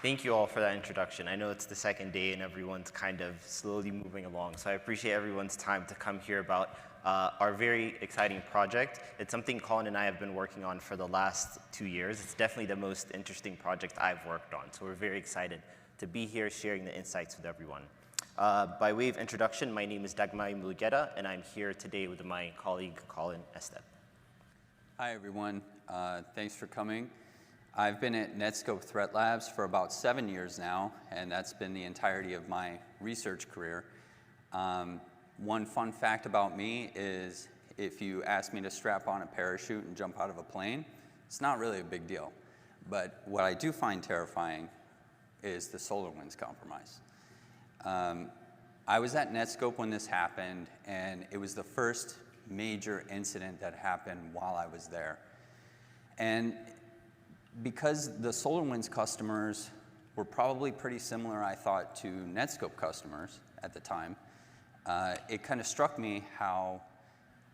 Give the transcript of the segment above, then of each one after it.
Thank you all for that introduction. I know it's the second day and everyone's kind of slowly moving along, so I appreciate everyone's time to come hear about our very exciting project. It's something Colin and I have been working on for the last 2 years. It's definitely the most interesting project I've worked on, so we're very excited to be here sharing the insights with everyone. By way of introduction, my name is Dagmay Mulugeta, and I'm here today with my colleague Colin Estep. Hi, everyone. Thanks for coming. I've been at Netskope Threat Labs for about 7 years now, and that's been the entirety of my research career. One fun fact about me is if you ask me to strap on a parachute and jump out of a plane, it's not really a big deal. But what I do find terrifying is the SolarWinds compromise. I was at Netskope when this happened, and it was the first major incident that happened while I was there. And because the SolarWinds customers were probably pretty similar, I thought, to Netskope customers at the time, it kind of struck me how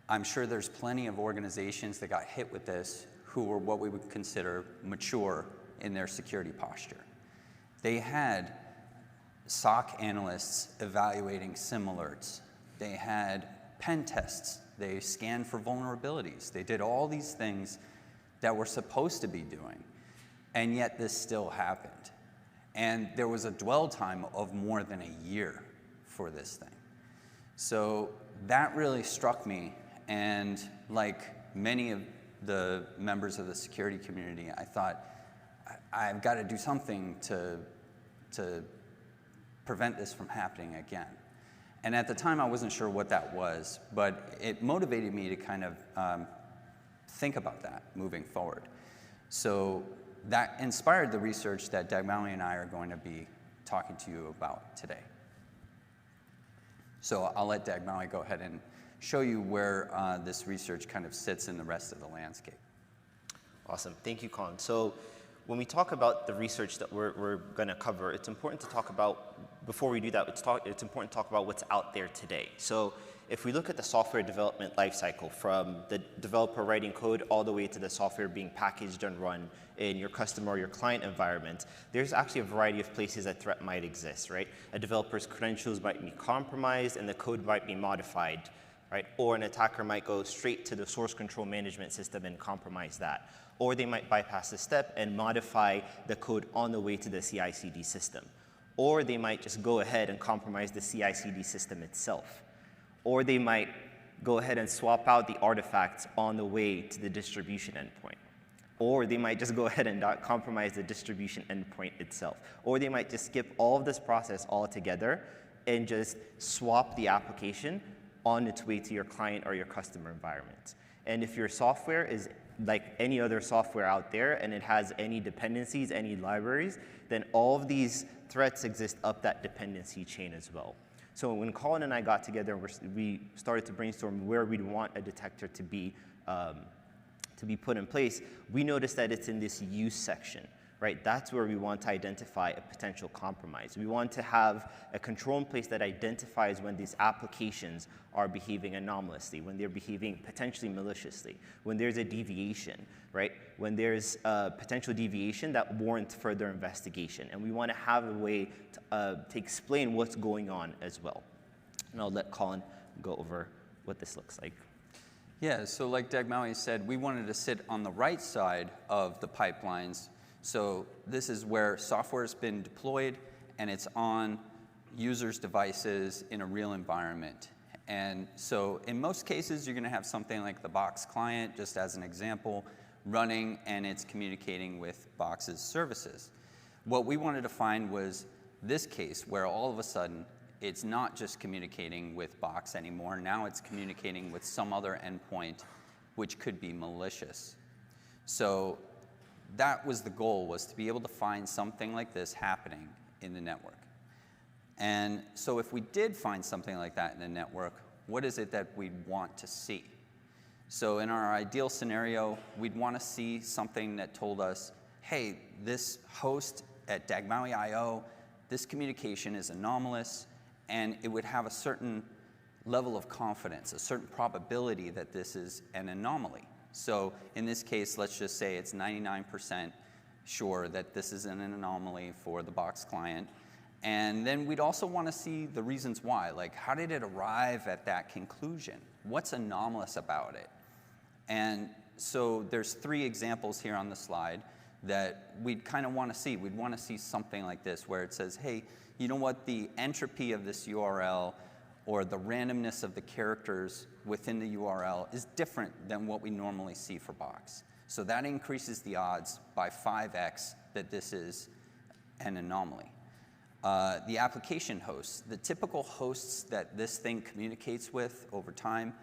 I'm sure there's plenty of organizations that got hit with this who were what we would consider mature in their security posture. They had SOC analysts evaluating SIM alerts. They had pen tests. They scanned for vulnerabilities. They did all these things that we're supposed to be doing, and yet this still happened. And there was a dwell time of more than a year for this thing. So that really struck me, and like many of the members of the security community, I thought, I've got to do something to prevent this from happening again. And at the time, I wasn't sure what that was, but it motivated me to kind of think about that moving forward. So that inspired the research that Dagmay and I are going to be talking to you about today. So I'll let Dagmay go ahead and show you where this research kind of sits in the rest of the landscape. Awesome. Thank you, Colin. So when we talk about the research that we're going to cover, it's important to talk about, before we do that, it's important to talk about what's out there today. So if we look at the software development lifecycle from the developer writing code all the way to the software being packaged and run in your customer or your client environment, there's actually a variety of places that threat might exist, right? A developer's credentials might be compromised and the code might be modified, right? Or an attacker might go straight to the source control management system and compromise that. Or they might bypass the step and modify the code on the way to the CI/CD system. Or they might just go ahead and compromise the CI/CD system itself. Or they might go ahead and swap out the artifacts on the way to the distribution endpoint. Or they might just go ahead and not compromise the distribution endpoint itself. Or they might just skip all of this process altogether and just swap the application on its way to your client or your customer environment. And if your software is like any other software out there and it has any dependencies, any libraries, then all of these threats exist up that dependency chain as well. So when Colin and I got together, we started to brainstorm where we'd want a detector to be put in place. We noticed that it's in this use section, right? That's where we want to identify a potential compromise. We want to have a control in place that identifies when these applications are behaving anomalously, when they're behaving potentially maliciously, when there's a deviation, right? When there's a potential deviation that warrants further investigation. And we want to have a way to explain what's going on as well. And I'll let Colin go over what this looks like. Yeah, so like Dagmay said, we wanted to sit on the right side of the pipelines. So this is where software has been deployed and it's on users' devices in a real environment. And so in most cases, you're going to have something like the Box client, just as an example, running and it's communicating with Box's services. What we wanted to find was this case where all of a sudden it's not just communicating with Box anymore. Now it's communicating with some other endpoint, which could be malicious. So that was the goal, was to be able to find something like this happening in the network. And so if we did find something like that in the network, what is it that we'd want to see? So in our ideal scenario, we'd want to see something that told us, hey, this host at Dagmay.io, this communication is anomalous, and it would have a certain level of confidence, a certain probability that this is an anomaly. So in this case, let's just say it's 99% sure that this is an anomaly for the box client. And then we'd also want to see the reasons why, like how did it arrive at that conclusion? What's anomalous about it? And so there's 3 examples here on the slide that we'd kind of want to see. We'd want to see something like this where it says, hey, you know what, the entropy of this URL or the randomness of the characters within the URL is different than what we normally see for box. So that increases the odds by 5x that this is an anomaly. The application hosts, the typical hosts that this thing communicates with over time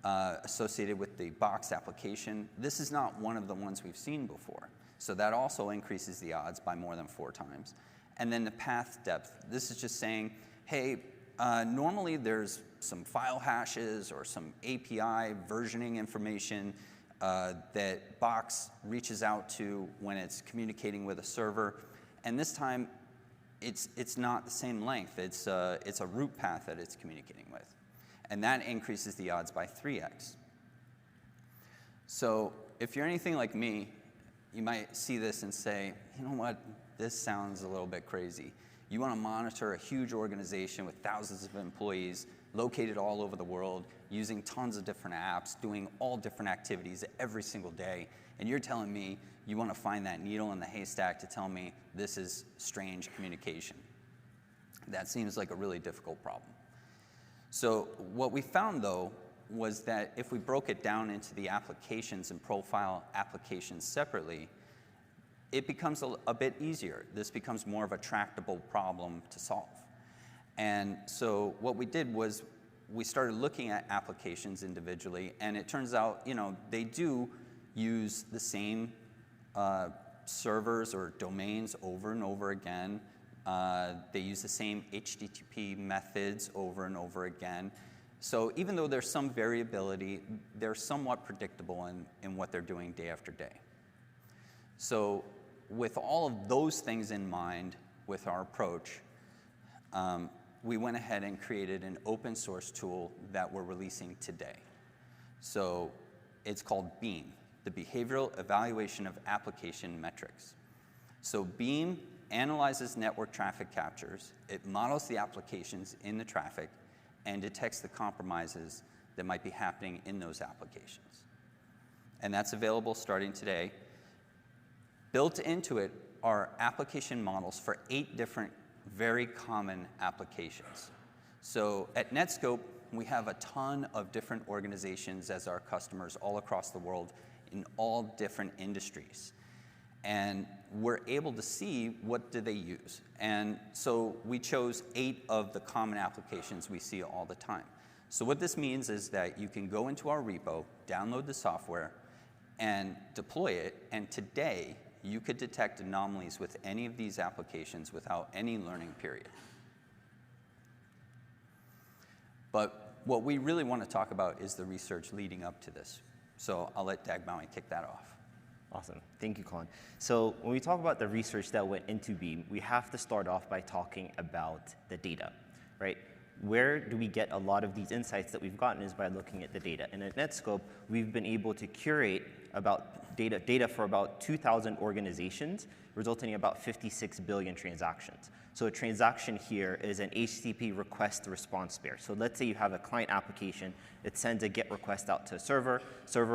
associated with the box application, this is not one of the ones we've seen before. So that also increases the odds by more than 4 times. And then the path depth, this is just saying, hey, normally there's some file hashes or some API versioning information that Box reaches out to when it's communicating with a server. And this time, it's not the same length. It's a root path that it's communicating with. And that increases the odds by 3x. So if you're anything like me, you might see this and say, you know what, this sounds a little bit crazy. You want to monitor a huge organization with thousands of employees located all over the world, using tons of different apps, doing all different activities every single day, and you're telling me you want to find that needle in the haystack to tell me this is strange communication. That seems like a really difficult problem. So what we found, though, was that if we broke it down into the applications and profile applications separately, it becomes a bit easier. This becomes more of a tractable problem to solve. And so what we did was we started looking at applications individually, and it turns out, you know, they do use the same servers or domains over and over again. They use the same HTTP methods over and over again. So even though there's some variability, they're somewhat predictable in what they're doing day after day. So with all of those things in mind with our approach, we went ahead and created an open source tool that we're releasing today. So it's called BEAM, the Behavioral Evaluation of Application Metrics. So BEAM analyzes network traffic captures, it models the applications in the traffic, and detects the compromises that might be happening in those applications. And that's available starting today. Built into it are application models for 8 different very common applications. So at Netscope, we have a ton of different organizations as our customers all across the world in all different industries. And we're able to see what do they use. And so we chose 8 of the common applications we see all the time. So what this means is that you can go into our repo, download the software, and deploy it, and today you could detect anomalies with any of these applications without any learning period. But what we really want to talk about is the research leading up to this. So I'll let Dagmawi kick that off. Awesome. Thank you, Colin. So when we talk about the research that went into BEAM, we have to start off by talking about the data, right? Where do we get a lot of these insights that we've gotten is by looking at the data. And at Netscope, we've been able to curate about data for about 2,000 organizations, resulting in about 56 billion transactions. So a transaction here is an HTTP request response pair. So let's say you have a client application, it sends a GET request out to a server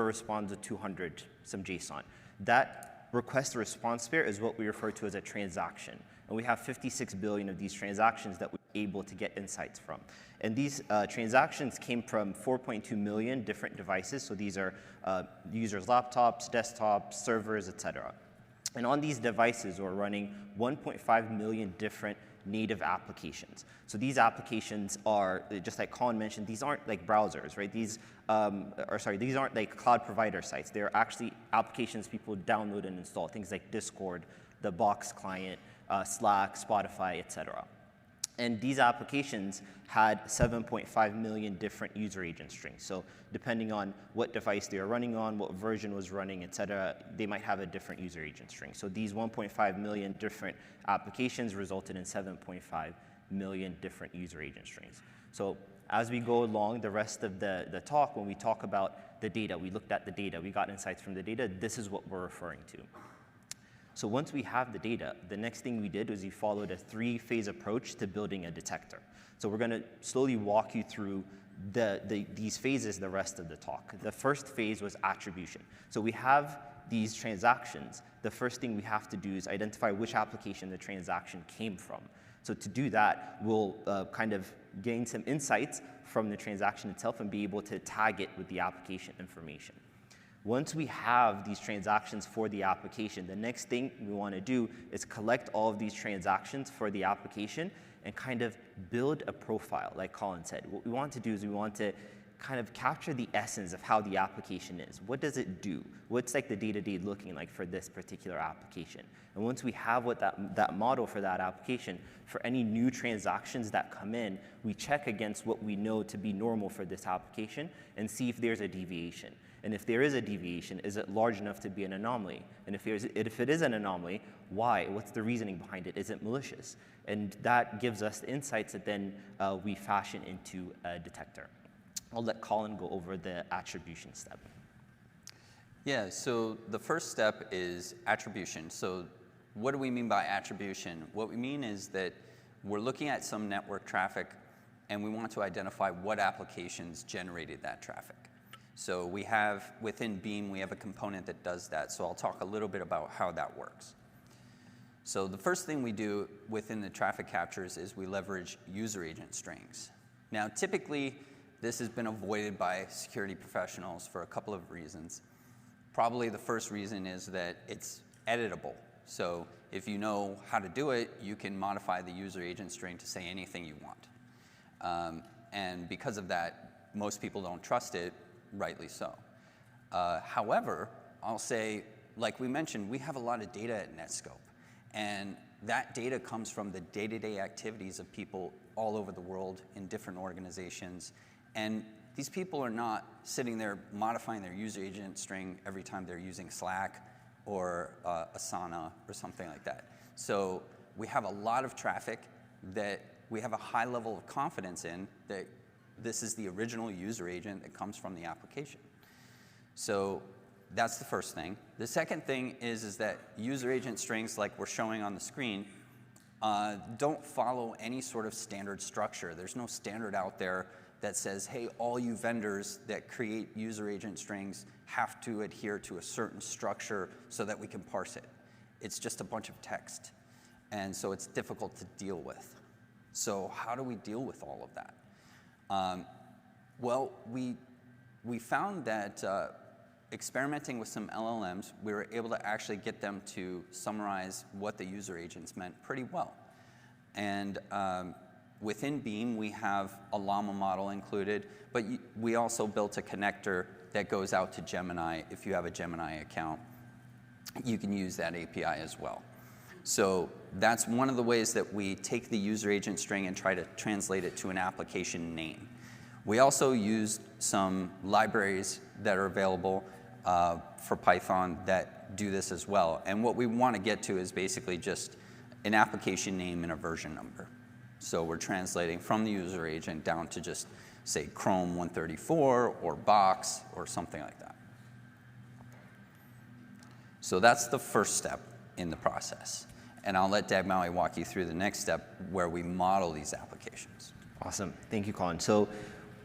responds with 200 some JSON. That request response pair is what we refer to as a transaction. And we have 56 billion of these transactions that we're able to get insights from. And these transactions came from 4.2 million different devices. So these are users' laptops, desktops, servers, et cetera. And on these devices, we're running 1.5 million different native applications. So these applications are, just like Colin mentioned, these aren't like browsers, right? These aren't like cloud provider sites. They're actually applications people download and install, things like Discord, the Box client, Slack, Spotify, et cetera. And these applications had 7.5 million different user agent strings. So depending on what device they were running on, what version was running, et cetera, they might have a different user agent string. So these 1.5 million different applications resulted in 7.5 million different user agent strings. So as we go along the rest of the talk, when we talk about the data, we looked at the data, we got insights from the data, this is what we're referring to. So once we have the data, the next thing we did was we followed a 3-phase approach to building a detector. So we're going to slowly walk you through these phases the rest of the talk. The first phase was attribution. So we have these transactions. The first thing we have to do is identify which application the transaction came from. So to do that, we'll kind of gain some insights from the transaction itself and be able to tag it with the application information. Once we have these transactions for the application, the next thing we want to do is collect all of these transactions for the application and kind of build a profile, like Colin said. What we want to do is we want to kind of capture the essence of how the application is. What does it do? What's like the day-to-day looking like for this particular application? And once we have what that model for that application, for any new transactions that come in, we check against what we know to be normal for this application and see if there's a deviation. And if there is a deviation, is it large enough to be an anomaly? And if it is an anomaly, why? What's the reasoning behind it? Is it malicious? And that gives us the insights that then we fashion into a detector. I'll let Colin go over the attribution step. Yeah, so the first step is attribution. So what do we mean by attribution? What we mean is that we're looking at some network traffic and we want to identify what applications generated that traffic. So we have, within Beam, we have a component that does that. So I'll talk a little bit about how that works. So the first thing we do within the traffic captures is we leverage user agent strings. Now, typically, this has been avoided by security professionals for a couple of reasons. Probably the first reason is that it's editable. So if you know how to do it, you can modify the user agent string to say anything you want. And because of that, most people don't trust it, rightly so. However, I'll say, like we mentioned, we have a lot of data at Netscope. And that data comes from the day-to-day activities of people all over the world in different organizations. And these people are not sitting there modifying their user agent string every time they're using Slack or Asana or something like that. So we have a lot of traffic that we have a high level of confidence in that this is the original user agent that comes from the application. So that's the first thing. The second thing is that user agent strings, like we're showing on the screen, don't follow any sort of standard structure. There's no standard out there that says, hey, all you vendors that create user agent strings have to adhere to a certain structure so that we can parse it. It's just a bunch of text. And so it's difficult to deal with. So how do we deal with all of that? Well, we found that experimenting with some LLMs, we were able to actually get them to summarize what the user agents meant pretty well. And within Beam, we have a llama model included, but we also built a connector that goes out to Gemini. If you have a Gemini account, you can use that API as well. So that's one of the ways that we take the user agent string and try to translate it to an application name. We also used some libraries that are available for Python that do this as well. And what we want to get to is basically just an application name and a version number. So we're translating from the user agent down to just, say, Chrome 134 or Box or something like that. So that's the first step in the process. And I'll let Dagmawi walk you through the next step where we model these applications. Awesome. Thank you, Colin. So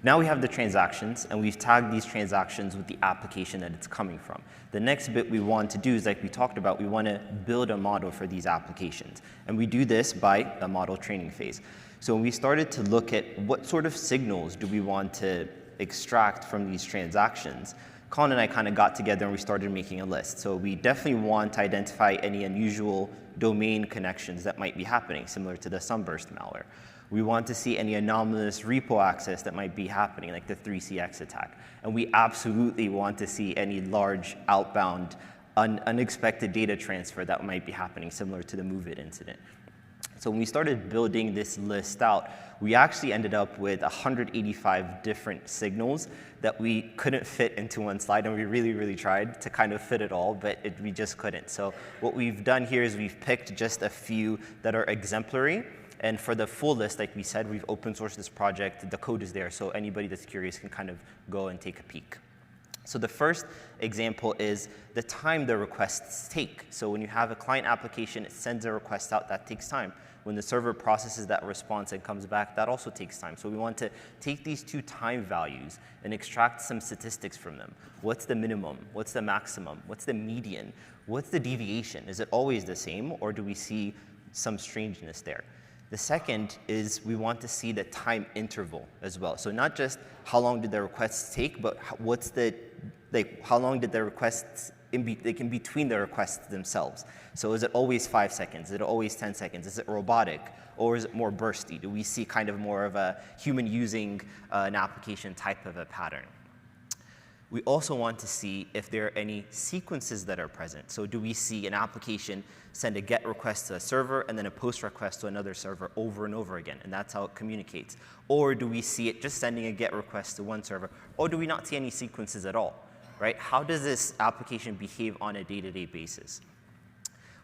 now we have the transactions, and we've tagged these transactions with the application that it's coming from. The next bit we want to do is, like we talked about, we want to build a model for these applications. And we do this by a model training phase. So when we started to look at what sort of signals do we want to extract from these transactions, Colin and I kind of got together and we started making a list. So we definitely want to identify any unusual domain connections that might be happening, similar to the Sunburst malware. We want to see any anomalous repo access that might be happening, like the 3CX attack. And we absolutely want to see any large outbound unexpected data transfer that might be happening, similar to the MoveIt incident. So when we started building this list out, we actually ended up with 185 different signals that we couldn't fit into one slide, and we really, really tried to kind of fit it all, but we just couldn't. So what we've done here is we've picked just a few that are exemplary, and for the full list, like we said, we've open sourced this project. The code is there, so anybody that's curious can kind of go and take a peek. So the first example is the time the requests take. So when you have a client application, it sends a request out, that takes time. When the server processes that response and comes back, that also takes time. So we want to take these two time values and extract some statistics from them. What's the minimum? What's the maximum? What's the median? What's the deviation? Is it always the same, or do we see some strangeness there? The second is we want to see the time interval as well. So not just how long did the requests take, but what's the, how long did the requests in between the requests themselves. So is it always 5 seconds? Is it always 10 seconds? Is it robotic, or is it more bursty? Do we see kind of more of a human using an application type of a pattern? We also want to see if there are any sequences that are present. So do we see an application send a GET request to a server and then a POST request to another server over and over again, and that's how it communicates? Or do we see it just sending a GET request to one server? Or do we not see any sequences at all? Right? How does this application behave on a day-to-day basis?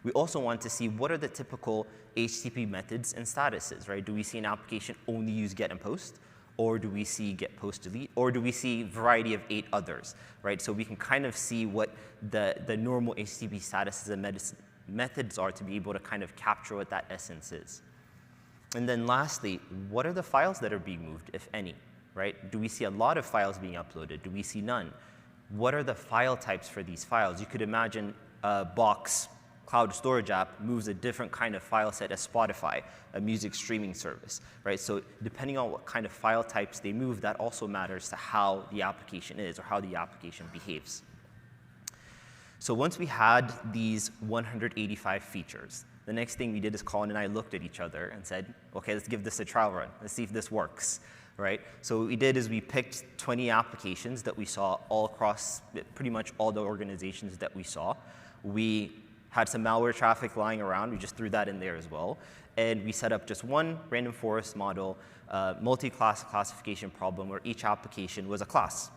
We also want to see what are the typical HTTP methods and statuses, right? Do we see an application only use GET and POST? Or do we see GET, POST, delete? Or do we see a variety of 8 others, right? So we can kind of see what the normal HTTP statuses and methods are to be able to kind of capture what that essence is. And then lastly, what are the files that are being moved, if any, right? Do we see a lot of files being uploaded? Do we see none? What are the file types for these files? You could imagine a Box cloud storage app moves a different kind of file set as Spotify, a music streaming service, right? So depending on what kind of file types they move, that also matters to how the application is or how the application behaves. So once we had these 185 features, the next thing we did is Colin and I looked at each other and said, okay, let's give this a trial run. Let's see if this works. Right? So what we did is we picked 20 applications that we saw all across pretty much all the organizations that we saw. We had some malware traffic lying around. We just threw that in there as well. And we set up just one random forest model, multi-class classification problem where each application was a class.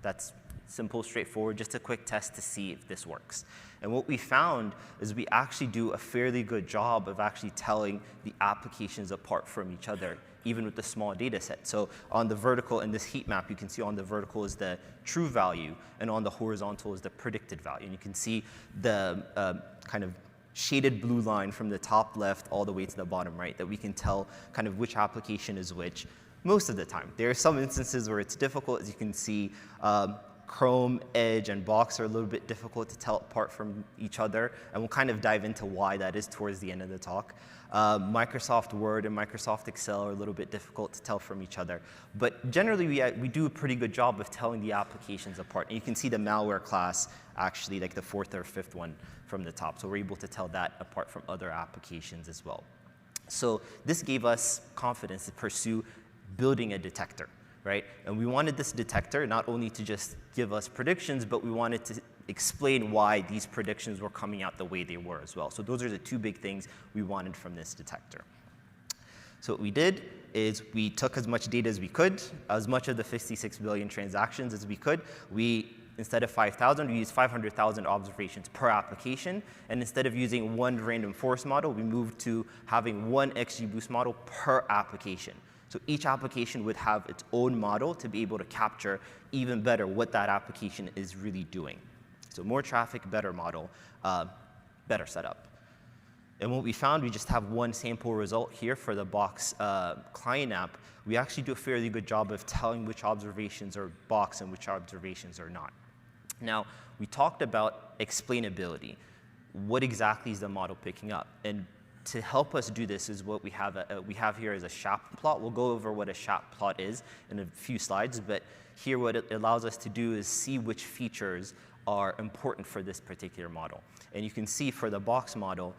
That's simple, straightforward, just a quick test to see if this works. And what we found is we actually do a fairly good job of actually telling the applications apart from each other, even with the small data set. So on the vertical, in this heat map, you can see on the vertical is the true value, and on the horizontal is the predicted value. And you can see the kind of shaded blue line from the top left all the way to the bottom right, that we can tell kind of which application is which most of the time. There are some instances where it's difficult, as you can see. Chrome, Edge, and Box are a little bit difficult to tell apart from each other, and we'll kind of dive into why that is towards the end of the talk. Microsoft Word and Microsoft Excel are a little bit difficult to tell from each other, but generally we do a pretty good job of telling the applications apart. And you can see the malware class actually like the 4th or 5th one from the top, so we're able to tell that apart from other applications as well. So this gave us confidence to pursue building a detector. Right? And we wanted this detector not only to just give us predictions, but we wanted to explain why these predictions were coming out the way they were as well. So those are the 2 big things we wanted from this detector. So what we did is we took as much data as we could, as much of the 56 billion transactions as we could. Instead of 5,000, we used 500,000 observations per application. And instead of using one random forest model, we moved to having one XGBoost model per application. So each application would have its own model to be able to capture even better what that application is really doing. So more traffic, better model, better setup. And what we found, we just have one sample result here for the Box client app. We actually do a fairly good job of telling which observations are Box and which observations are not. Now, we talked about explainability. What exactly is the model picking up? And to help us do this is what we have here is a SHAP plot. We'll go over what a SHAP plot is in a few slides, but here what it allows us to do is see which features are important for this particular model. And you can see for the Box model,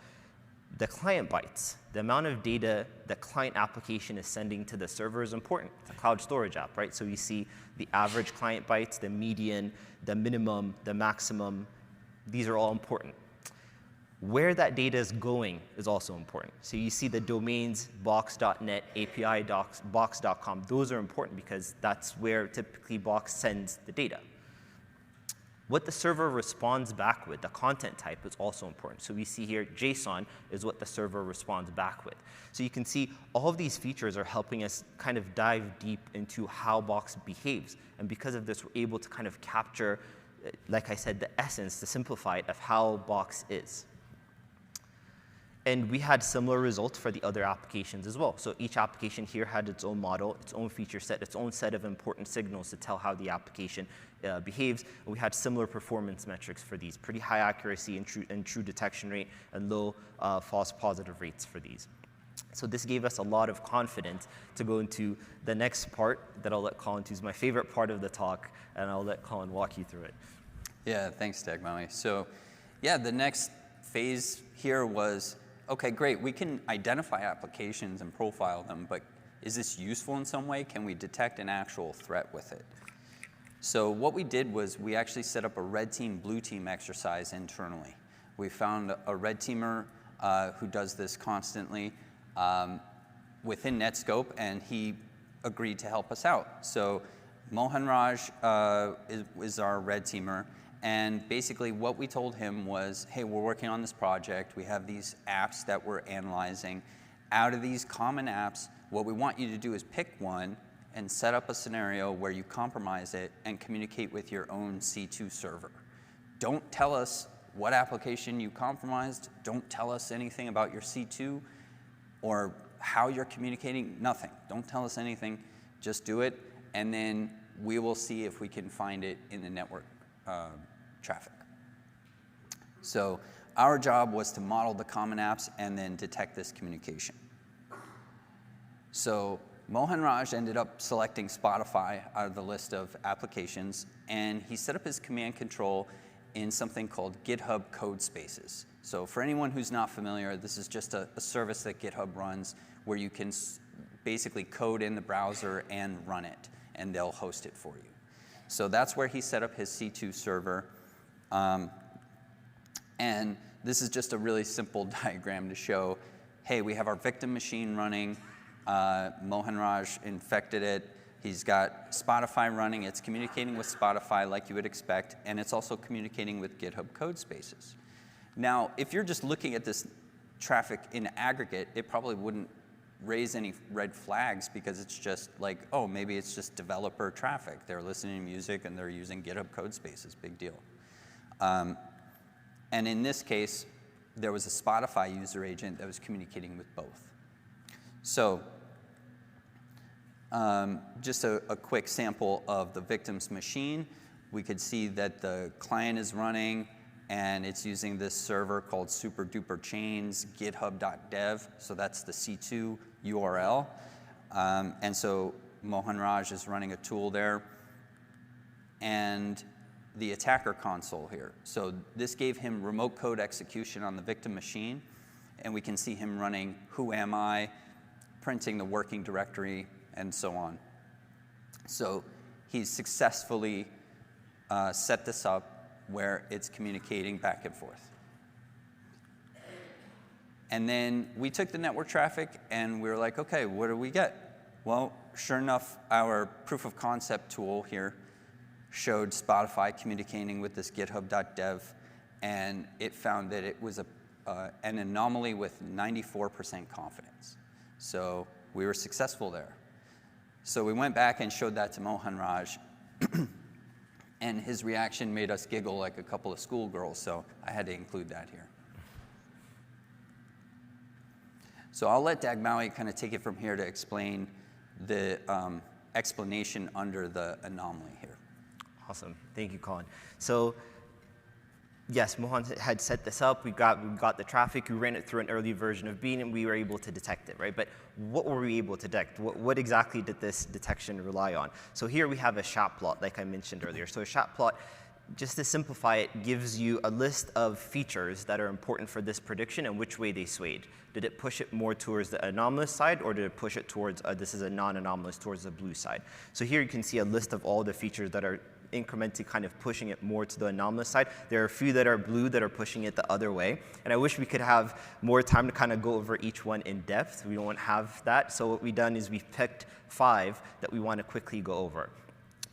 the client bytes, the amount of data the client application is sending to the server is important. It's a cloud storage app, right? So you see the average client bytes, the median, the minimum, the maximum. These are all important. Where that data is going is also important. So you see the domains, box.net, API docs, box.com. Those are important because that's where typically Box sends the data. What the server responds back with, the content type, is also important. So we see here JSON is what the server responds back with. So you can see all of these features are helping us kind of dive deep into how Box behaves. And because of this, we're able to kind of capture, like I said, the essence, to simplify it, of how Box is. And we had similar results for the other applications as well. So each application here had its own model, its own feature set, its own set of important signals to tell how the application behaves. And we had similar performance metrics for these, pretty high accuracy and true detection rate, and low false positive rates for these. So this gave us a lot of confidence to go into the next part that I'll let Colin, who's my favorite part of the talk, and I'll let Colin walk you through it. Yeah, thanks, Dagmali. So yeah, the next phase here was, okay, great, we can identify applications and profile them, but is this useful in some way? Can we detect an actual threat with it? So what we did was we actually set up a red team, blue team exercise internally. We found a red teamer who does this constantly within Netscope, and he agreed to help us out. So Mohan Raj is our red teamer. And basically what we told him was, hey, we're working on this project. We have these apps that we're analyzing. Out of these common apps, what we want you to do is pick one and set up a scenario where you compromise it and communicate with your own C2 server. Don't tell us what application you compromised. Don't tell us anything about your C2 or how you're communicating. Nothing. Don't tell us anything. Just do it, and then we will see if we can find it in the network traffic. So our job was to model the common apps and then detect this communication. So Mohan Raj ended up selecting Spotify out of the list of applications, and he set up his command control in something called GitHub code spaces. So for anyone who's not familiar, this is just a service that GitHub runs where you can basically code in the browser and run it, and they'll host it for you. So that's where he set up his C2 server. And this is just a really simple diagram to show, hey, we have our victim machine running. Mohan Raj infected it. He's got Spotify running. It's communicating with Spotify like you would expect, and it's also communicating with GitHub code spaces. Now, if you're just looking at this traffic in aggregate, it probably wouldn't raise any red flags because it's just like, oh, maybe it's just developer traffic. They're listening to music and they're using GitHub code spaces, big deal. And in this case, there was a Spotify user agent that was communicating with both. So just a quick sample of the victim's machine. We could see that the client is running, and it's using this server called superduper chains github.dev. So that's the C2 URL. And so Mohan Raj is running a tool there. And the attacker console here. So this gave him remote code execution on the victim machine, and we can see him running who am I, printing the working directory, and so on. So he's successfully set this up where it's communicating back and forth. And then we took the network traffic and we were like, okay, what do we get? Well, sure enough, our proof of concept tool here showed Spotify communicating with this github.dev, and it found that it was an anomaly with 94% confidence. So we were successful there. So we went back and showed that to Mohan Raj, and his reaction made us giggle like a couple of schoolgirls, so I had to include that here. So I'll let Dagmali kind of take it from here to explain the explanation under the anomaly here. Awesome. Thank you, Colin. So yes, Mohan had set this up. We got the traffic. We ran it through an early version of Bean, and we were able to detect it, right? But what were we able to detect? What exactly did this detection rely on? So here we have a SHAP plot, like I mentioned earlier. So a SHAP plot, just to simplify it, gives you a list of features that are important for this prediction and which way they swayed. Did it push it more towards the anomalous side, or did it push it towards, this is a non-anomalous, towards the blue side? So here you can see a list of all the features that are incrementally kind of pushing it more to the anomalous side. There are a few that are blue that are pushing it the other way. And I wish we could have more time to kind of go over each one in depth. We don't have that. So what we've done is we've picked 5 that we want to quickly go over.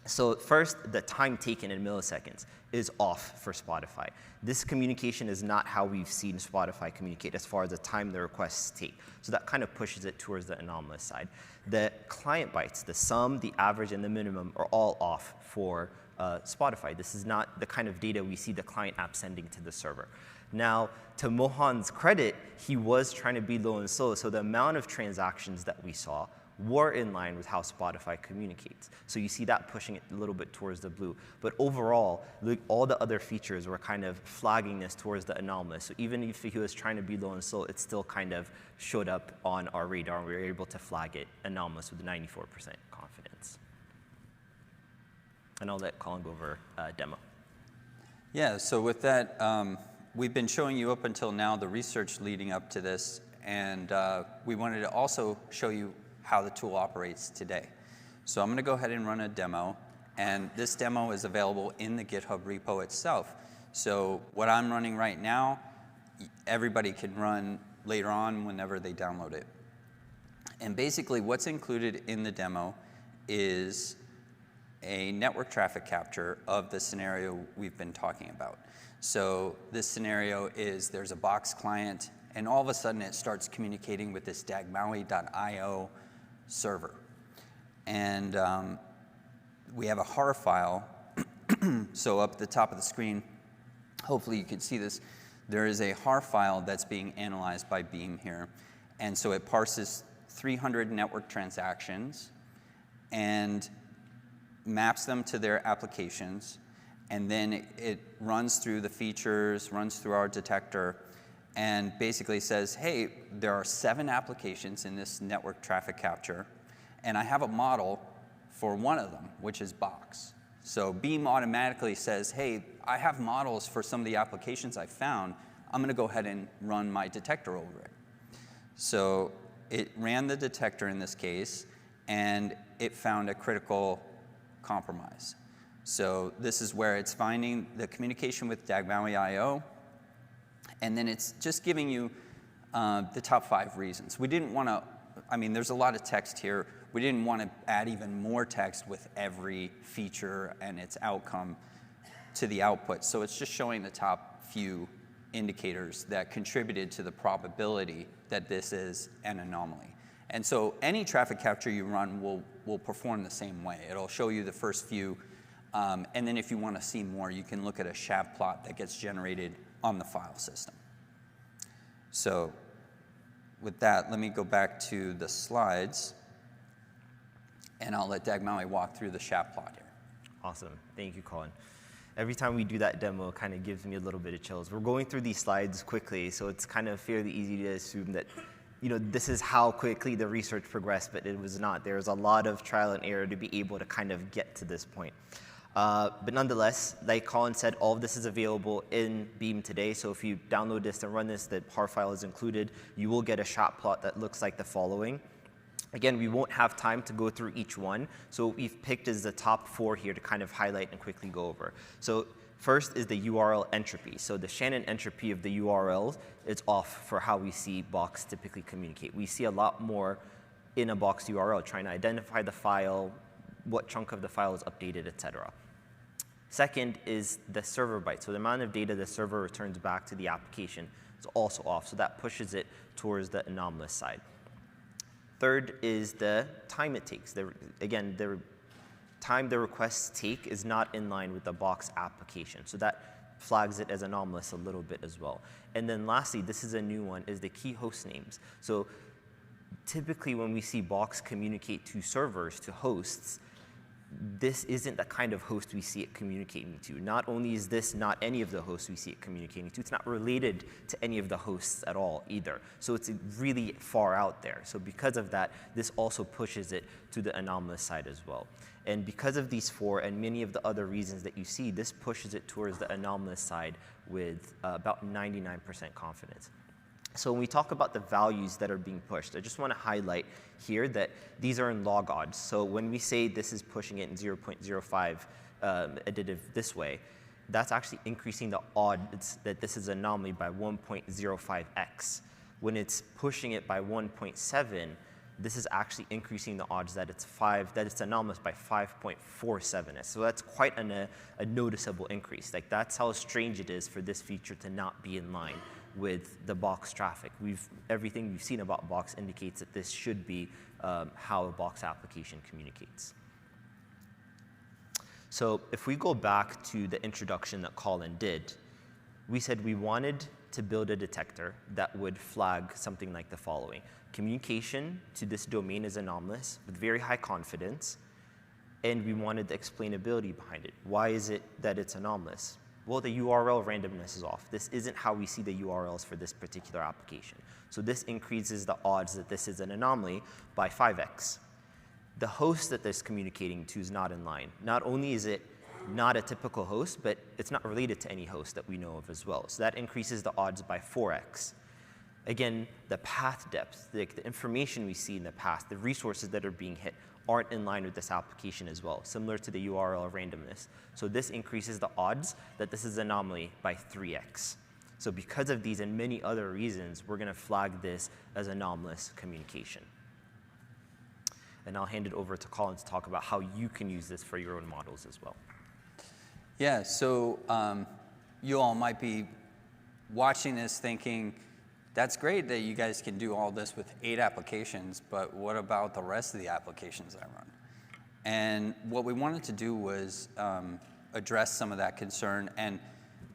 So first, the time taken in milliseconds is off for Spotify. This communication is not how we've seen Spotify communicate as far as the time the requests take. So that kind of pushes it towards the anomalous side. The client bytes, the sum, the average, and the minimum are all off for Spotify. This is not the kind of data we see the client app sending to the server. Now, to Mohan's credit, he was trying to be low and slow, so the amount of transactions that we saw were in line with how Spotify communicates. So you see that pushing it a little bit towards the blue. But overall, all the other features were kind of flagging this towards the anomalous. So even if he was trying to be low and slow, it still kind of showed up on our radar, and we were able to flag it anomalous with 94% confidence. And I'll let Colin go over demo. Yeah, so with that, we've been showing you up until now the research leading up to this, and we wanted to also show you how the tool operates today. So I'm going to go ahead and run a demo, and this demo is available in the GitHub repo itself. So what I'm running right now, everybody can run later on whenever they download it. And basically what's included in the demo is a network traffic capture of the scenario we've been talking about. So this scenario is there's a Box client, and all of a sudden it starts communicating with this dagmaui.io server. And we have a har file. So up at the top of the screen, hopefully you can see this, there is a har file that's being analyzed by Beam here. And so it parses 300 network transactions and maps them to their applications, and then it runs through the features, runs through our detector, and basically says, hey, there are 7 applications in this network traffic capture, and I have a model for one of them, which is Box. So Beam automatically says, hey, I have models for some of the applications I found. I'm going to go ahead and run my detector over it. So it ran the detector in this case, and it found a critical compromise. So this is where it's finding the communication with dagmaui.io, and then it's just giving you the top 5 reasons. We didn't want to, I mean, there's a lot of text here. We didn't want to add even more text with every feature and its outcome to the output. So it's just showing the top few indicators that contributed to the probability that this is an anomaly. And so any traffic capture you run will perform the same way. It'll show you the first few, and then if you want to see more, you can look at a SHAP plot that gets generated on the file system. So with that, let me go back to the slides, and I'll let Dagmaui walk through the SHAP plot here. Awesome. Thank you, Colin. Every time we do that demo, it kind of gives me a little bit of chills. We're going through these slides quickly, so it's kind of fairly easy to assume that this is how quickly the research progressed, but it was not. There was a lot of trial and error to be able to kind of get to this point. But nonetheless, like Colin said, all of this is available in Beam today. So if you download this and run this, the har file is included. You will get a SHAP plot that looks like the following. Again, we won't have time to go through each one. So what we've picked is the top 4 here to kind of highlight and quickly go over. So first is the URL entropy. So the Shannon entropy of the URLs is off for how we see Box typically communicate. We see a lot more in a Box URL, trying to identify the file, what chunk of the file is updated, etc. Second is the server byte. So the amount of data the server returns back to the application is also off. So that pushes it towards the anomalous side. Third is the time it takes. Again, the time the requests take is not in line with the Box application. So that flags it as anomalous a little bit as well. And then lastly, this is a new one, is the key host names. So typically when we see Box communicate to servers, to hosts, this isn't the kind of host we see it communicating to. Not only is this not any of the hosts we see it communicating to, it's not related to any of the hosts at all either. So it's really far out there. So because of that, this also pushes it to the anomalous side as well. And because of these 4 and many of the other reasons that you see, this pushes it towards the anomalous side with about 99% confidence. So when we talk about the values that are being pushed, I just want to highlight here that these are in log odds. So when we say this is pushing it in 0.05 additive this way, that's actually increasing the odds that this is an anomaly by 1.05x. When it's pushing it by 1.7, this is actually increasing the odds that it's anomalous by 5.47. So that's quite a noticeable increase. Like, that's how strange it is for this feature to not be in line with the box traffic. Everything we've seen about box indicates that this should be how a box application communicates. So if we go back to the introduction that Colin did, we said we wanted to build a detector that would flag something like the following. Communication to this domain is anomalous with very high confidence, and we wanted the explainability behind it. Why is it that it's anomalous? Well, the URL randomness is off. This isn't how we see the URLs for this particular application. So this increases the odds that this is an anomaly by 5x. The host that this is communicating to is not in line. Not only is it not a typical host, but it's not related to any host that we know of as well. So that increases the odds by 4x. Again, the path depth, the information we see in the path, the resources that are being hit aren't in line with this application as well, similar to the URL randomness. So this increases the odds that this is an anomaly by 3x. So because of these and many other reasons, we're going to flag this as anomalous communication. And I'll hand it over to Colin to talk about how you can use this for your own models as well. Yeah, so you all might be watching this thinking, that's great that you guys can do all this with 8 applications, but what about the rest of the applications I run? And what we wanted to do was address some of that concern and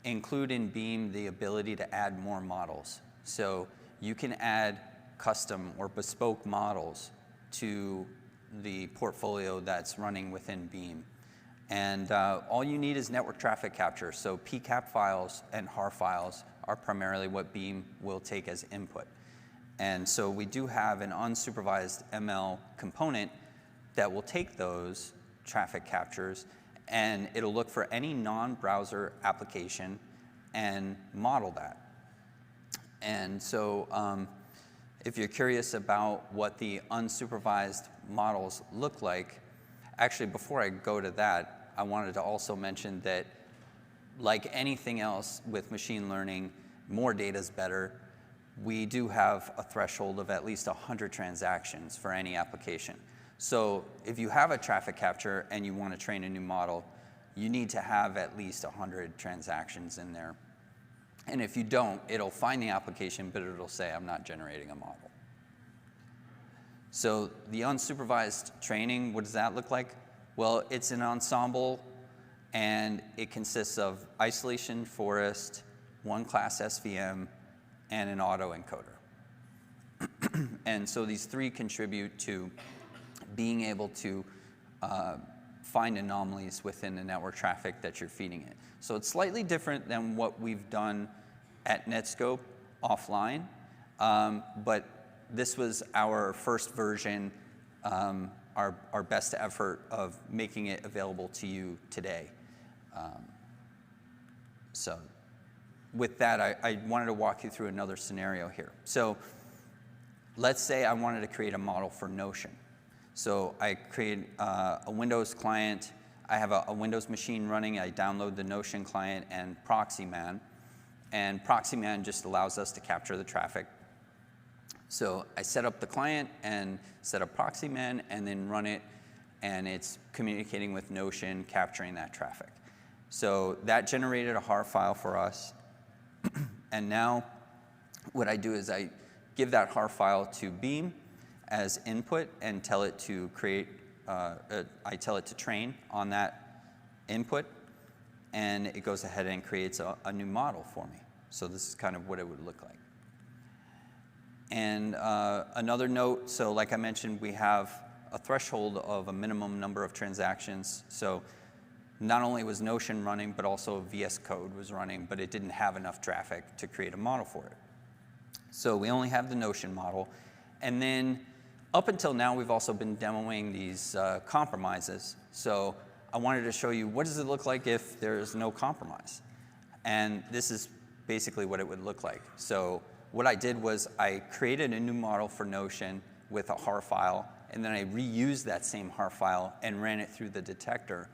include in Beam the ability to add more models. So you can add custom or bespoke models to the portfolio that's running within Beam. And all you need is network traffic capture. So PCAP files and HAR files are primarily what Beam will take as input. And so we do have an unsupervised ML component that will take those traffic captures, and it'll look for any non-browser application and model that. And so if you're curious about what the unsupervised models look like, actually, before I go to that, I wanted to also mention that, like anything else with machine learning, more data is better. We do have a threshold of at least 100 transactions for any application. So if you have a traffic capture and you want to train a new model, you need to have at least 100 transactions in there. And if you don't, it'll find the application, but it'll say, I'm not generating a model. So the unsupervised training, what does that look like? Well, it's an ensemble, and it consists of isolation forest, one class SVM, and an autoencoder. And so these 3 contribute to being able to find anomalies within the network traffic that you're feeding it. So it's slightly different than what we've done at Netscope offline, but this was our first version, our best effort of making it available to you today. So with that, I wanted to walk you through another scenario here. So let's say I wanted to create a model for Notion. So I create a Windows client. I have a Windows machine running. I download the Notion client and Proxyman. And Proxyman just allows us to capture the traffic. So I set up the client and set up Proxyman and then run it, and it's communicating with Notion, capturing that traffic. So that generated a HAR file for us. And now what I do is I give that HAR file to Beam as input and tell it to create, I tell it to train on that input, and it goes ahead and creates a new model for me. So this is kind of what it would look like. And another note, so like I mentioned, we have a threshold of a minimum number of transactions. So not only was Notion running, but also VS Code was running, but it didn't have enough traffic to create a model for it. So we only have the Notion model. And then up until now, we've also been demoing these compromises. So I wanted to show you, what does it look like if there's no compromise? And this is basically what it would look like. So what I did was I created a new model for Notion with a HAR file, and then I reused that same HAR file and ran it through the detector.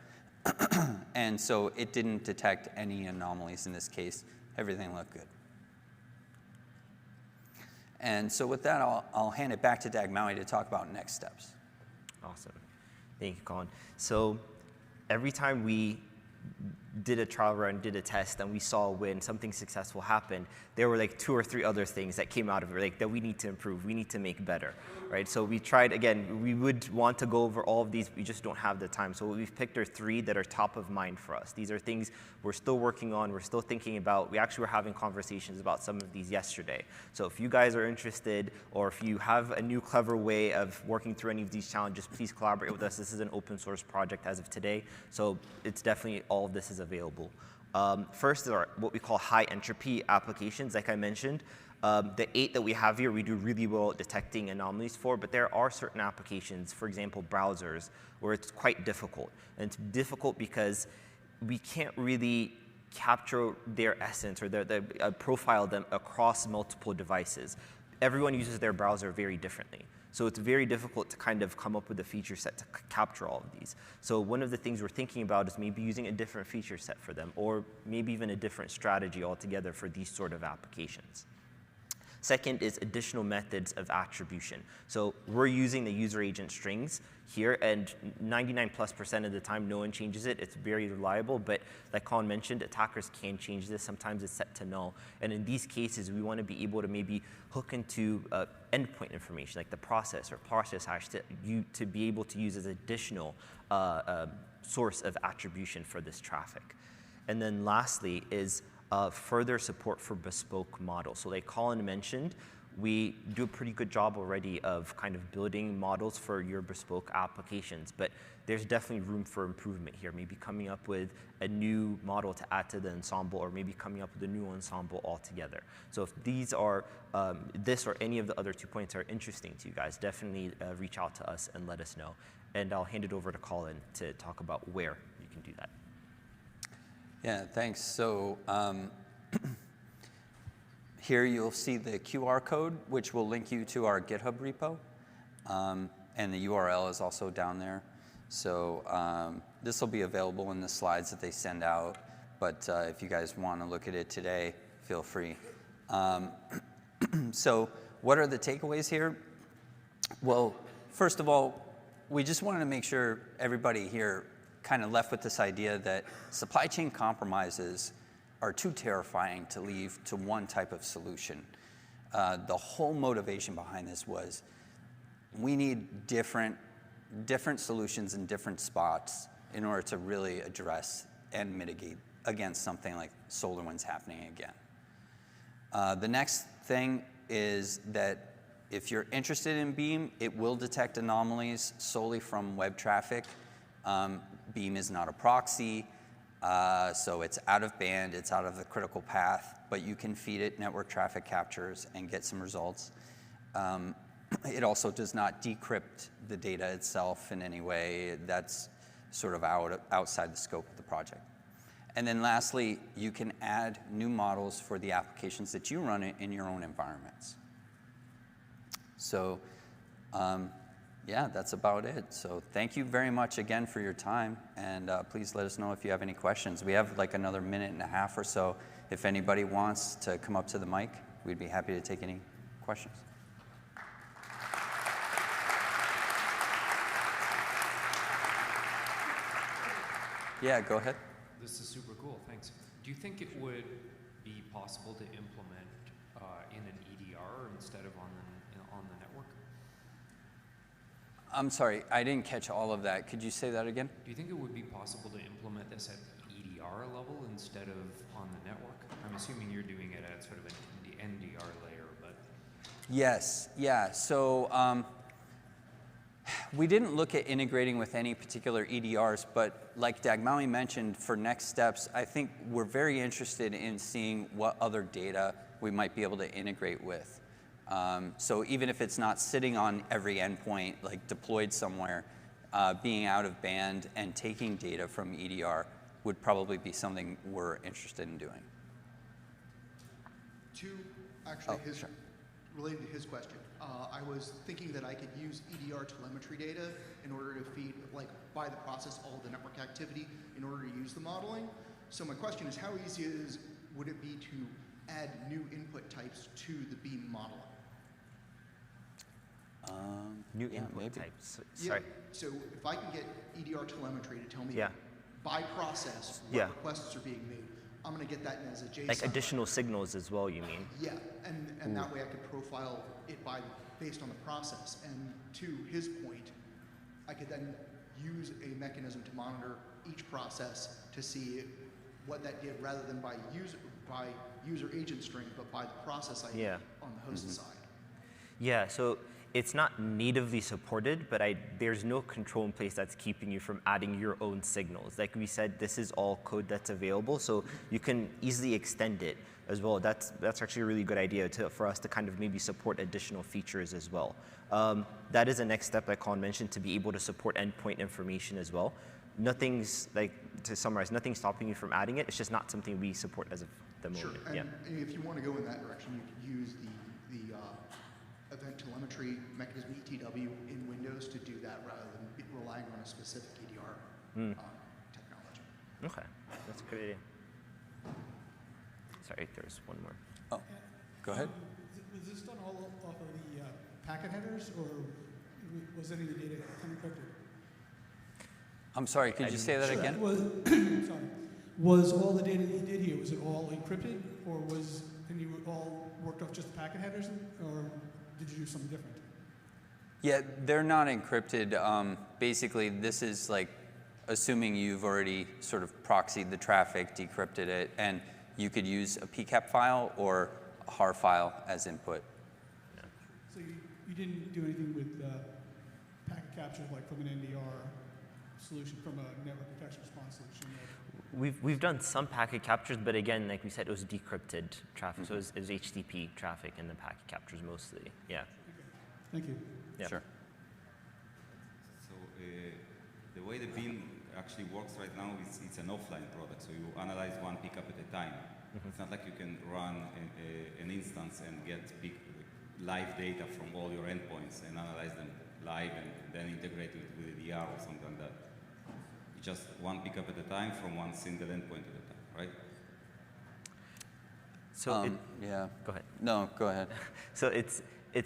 And so it didn't detect any anomalies in this case. Everything looked good. And so with that, I'll hand it back to Dagmawi to talk about next steps. Awesome. Thank you, Colin. So every time we did a trial run, did a test, and we saw when something successful happened, there were like 2 or 3 other things that came out of it, like that we need to improve, we need to make better, right? So we tried, again, we would want to go over all of these, we just don't have the time. So what we've picked are 3 that are top of mind for us. These are things we're still working on, we're still thinking about. We actually were having conversations about some of these yesterday. So if you guys are interested, or if you have a new clever way of working through any of these challenges, please collaborate with us. This is an open source project as of today, so it's definitely, all of this is available. First are what we call high entropy applications, like I mentioned. The 8 that we have here, we do really well at detecting anomalies for, but there are certain applications, for example, browsers, where it's quite difficult. And it's difficult because we can't really capture their essence or profile them across multiple devices. Everyone uses their browser very differently. So it's very difficult to kind of come up with a feature set to capture all of these. So one of the things we're thinking about is maybe using a different feature set for them, or maybe even a different strategy altogether for these sort of applications. Second is additional methods of attribution. So we're using the user agent strings here, and 99+% of the time, no one changes it. It's very reliable, but like Colin mentioned, attackers can change this. Sometimes it's set to null. And in these cases, we want to be able to maybe hook into endpoint information, like the process or process hash, to be able to use as additional source of attribution for this traffic. And then lastly is further support for bespoke models. So like Colin mentioned, we do a pretty good job already of kind of building models for your bespoke applications, but there's definitely room for improvement here, maybe coming up with a new model to add to the ensemble, or maybe coming up with a new ensemble altogether. So if these are, this or any of the other 2 points are interesting to you guys, definitely reach out to us and let us know. And I'll hand it over to Colin to talk about where you can do that. Yeah, thanks. So here you'll see the QR code, which will link you to our GitHub repo. And the URL is also down there. So this will be available in the slides that they send out. But if you guys want to look at it today, feel free. So what are the takeaways here? Well, first of all, we just wanted to make sure everybody here kind of left with this idea that supply chain compromises are too terrifying to leave to one type of solution. The whole motivation behind this was we need different solutions in different spots in order to really address and mitigate against something like SolarWinds happening again. The next thing is that if you're interested in Beam, it will detect anomalies solely from web traffic. Beam is not a proxy, so it's out of band, it's out of the critical path, but you can feed it network traffic captures and get some results. It also does not decrypt the data itself in any way. That's sort of outside the scope of the project. And then lastly, you can add new models for the applications that you run in your own environments. So yeah, that's about it. So thank you very much again for your time, and please let us know if you have any questions. We have like another minute and a half or so. If anybody wants to come up to the mic, we'd be happy to take any questions. Yeah, go ahead. This is super cool, thanks. Do you think it would be possible to implement in an EDR instead of on the network? I'm sorry, I didn't catch all of that. Could you say that again? Do you think it would be possible to implement this at the EDR level instead of on the network? I'm assuming you're doing it at sort of the NDR layer, but... Yes, yeah. So we didn't look at integrating with any particular EDRs, but like Dagmawi mentioned, for next steps, I think we're very interested in seeing what other data we might be able to integrate with. So even if it's not sitting on every endpoint, like deployed somewhere, being out of band and taking data from EDR would probably be something we're interested in doing. Related to his question, I was thinking that I could use EDR telemetry data in order to feed, like, by the process, all the network activity in order to use the modeling. So my question is, how easy would it be to add new input types to the Beam modeling? New Yeah, input maybe. types. Yeah, Sorry. so if I can get EDR telemetry to tell me Yeah. by process what Yeah. requests are being made, I'm going to get that in as a JSON. Like additional signals as well, you mean? Yeah, and that way I could profile it based on the process. And to his point, I could then use a mechanism to monitor each process to see what that did, rather than by user agent string, but by the process ID Yeah. on the host side. Yeah, so it's not natively supported, but there's no control in place that's keeping you from adding your own signals. Like we said, this is all code that's available, so you can easily extend it as well. That's actually a really good idea for us to kind of maybe support additional features as well. That is the next step, like Colin mentioned, to be able to support endpoint information as well. Nothing's, like, to summarize, nothing's stopping you from adding it. It's just not something we support as of the moment. Sure, and if you want to go in that direction, you could use the event telemetry mechanism, ETW, in Windows to do that, rather than relying on a specific EDR technology. Okay, that's a good idea. Sorry, there's one more. Oh, go ahead. Was this done all off of the packet headers, or was any of the data unencrypted? I'm sorry, could you say that Sure. again? Was all the data that you did here, was it all encrypted, or and you all worked off just the packet headers, or did you do something different? Yeah, they're not encrypted. Basically, this is like assuming you've already sort of proxied the traffic, decrypted it, and you could use a PCAP file or a HAR file as input. So you didn't do anything with packet capture, like from an NDR solution, from a network detection response solution? We've done some packet captures, but again, like we said, it was decrypted traffic, so it was HTTP traffic in the packet captures mostly. Yeah. Okay. Thank you. Yeah. Sure. So the way the BIM actually works right now is it's an offline product, so you analyze one pickup at a time. It's not like you can run an instance and get live data from all your endpoints and analyze them live and then integrate it with EDR or something like that. Just one pickup at a time from one single endpoint at a time, right? So yeah. go ahead. No, go ahead. So it's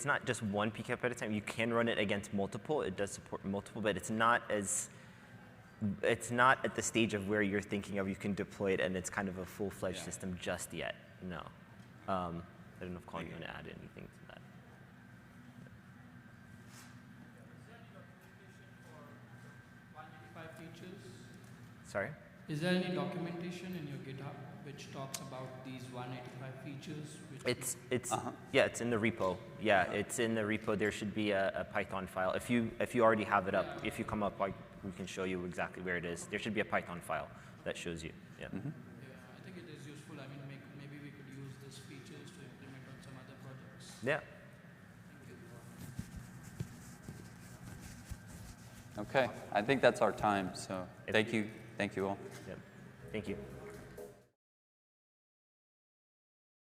not just one PCAP at a time. You can run it against multiple. It does support multiple, but it's not at the stage of where you're thinking of you can deploy it and it's kind of a full-fledged system just yet. No. I don't know if Colin, you want to add anything to that. Sorry? Is there any documentation in your GitHub which talks about these 185 features? Yeah, it's in the repo. Yeah, it's in the repo. There should be a Python file. If you already have it up, if you come up, we can show you exactly where it is. There should be a Python file that shows you. Yeah. Yeah, I think it is useful. I mean, maybe we could use these features to implement on some other projects. Yeah. Okay, I think that's our time, so thank you all. Yeah. Thank you.